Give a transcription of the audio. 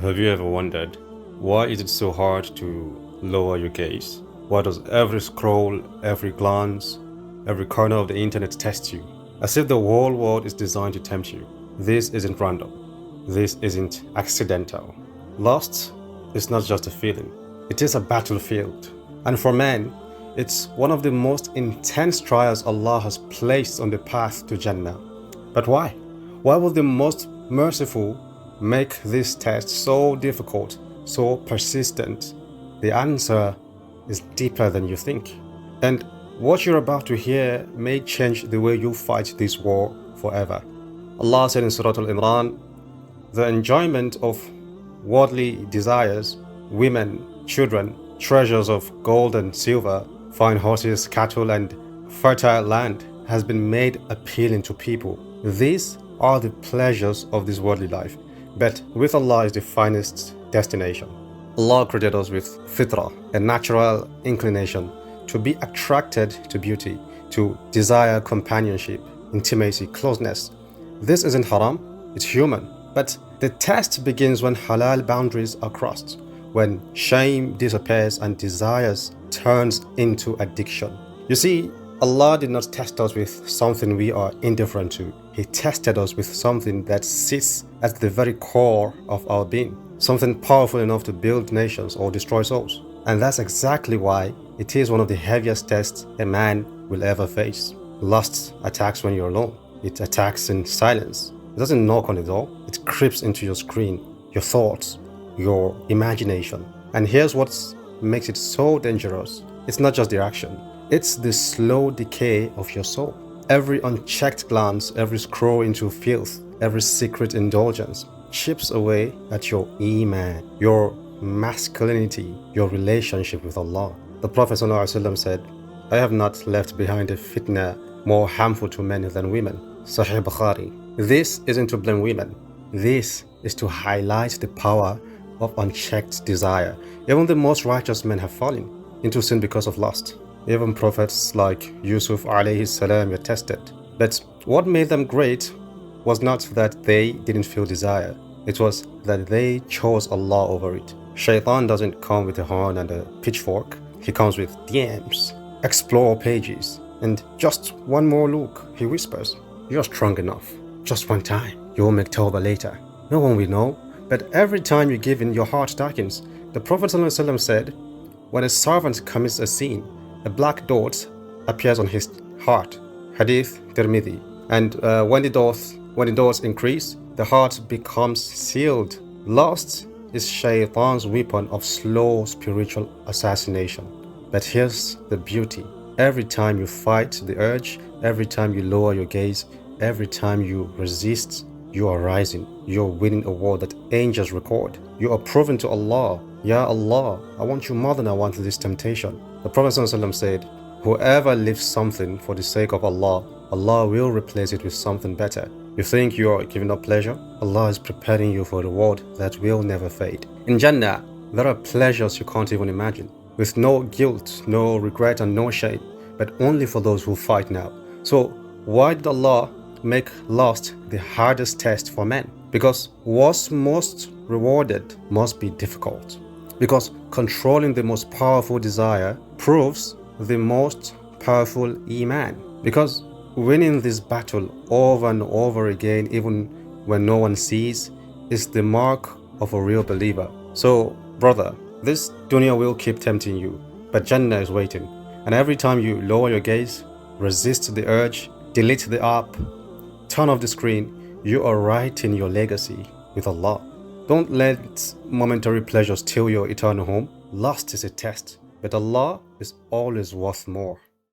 Have you ever wondered, why is it so hard to lower your gaze? Why does every scroll, every glance, every corner of the internet test you? As if the whole world is designed to tempt you. This isn't random. This isn't accidental. Lust is not just a feeling. It is a battlefield. And for men, it's one of the most intense trials Allah has placed on the path to Jannah. But why? Why would the most merciful make this test so difficult, so persistent? The answer is deeper than you think. And what you're about to hear may change the way you fight this war forever. Allah said in Surah Al-Imran, the enjoyment of worldly desires, women, children, treasures of gold and silver, fine horses, cattle, and fertile land has been made appealing to people. These are the pleasures of this worldly life, but with Allah is the finest destination. Allah created us with fitrah, a natural inclination to be attracted to beauty, to desire companionship, intimacy, closeness. This isn't haram, it's human. But the test begins when halal boundaries are crossed, when shame disappears and desires turns into addiction. You see, Allah did not test us with something we are indifferent to. He tested us with something that sits at the very core of our being, something powerful enough to build nations or destroy souls. And that's exactly why it is one of the heaviest tests a man will ever face. Lust attacks when you're alone. It attacks in silence. It doesn't knock on the door. It creeps into your screen, your thoughts, your imagination. And here's what makes it so dangerous. It's not just the action. It's the slow decay of your soul. Every unchecked glance, every scroll into filth, every secret indulgence chips away at your iman, your masculinity, your relationship with Allah. The Prophet ﷺ said, I have not left behind a fitna more harmful to men than women. Sahih Bukhari. This isn't to blame women. This is to highlight the power of unchecked desire. Even the most righteous men have fallen into sin because of lust. Even prophets like Yusuf alayhi salam were tested. But what made them great was not that they didn't feel desire. It was that they chose Allah over it. Shaitan doesn't come with a horn and a pitchfork. He comes with DMs, explore pages, and just one more look. He whispers, you're strong enough. Just one time. You'll make tawbah later. No one will know. But every time you give in, your heart darkens. The Prophet ﷺ said, when a servant commits a sin, a black dot appears on his heart. Hadith Tirmidhi. And when the dots increase, the heart becomes sealed. Lust is Shaitan's weapon of slow spiritual assassination. But here's the beauty. Every time you fight the urge, every time you lower your gaze, every time you resist, you are rising. You're winning a war that angels record. You are proving to Allah, Ya Allah, I want you more than I want this temptation. The Prophet ﷺ said, whoever leaves something for the sake of Allah, Allah will replace it with something better. You think you are giving up pleasure? Allah is preparing you for a reward that will never fade. In Jannah, there are pleasures you can't even imagine, with no guilt, no regret, and no shame, but only for those who fight now. So why did Allah make lust the hardest test for men? Because what's most rewarded must be difficult. Because controlling the most powerful desire proves the most powerful iman. Because winning this battle over and over again, even when no one sees, is the mark of a real believer. So, brother, this dunya will keep tempting you, but Jannah is waiting. And every time you lower your gaze, resist the urge, delete the app, turn off the screen, you are writing your legacy with Allah. Don't let momentary pleasure steal your eternal home. Lust is a test, but Allah is always worth more.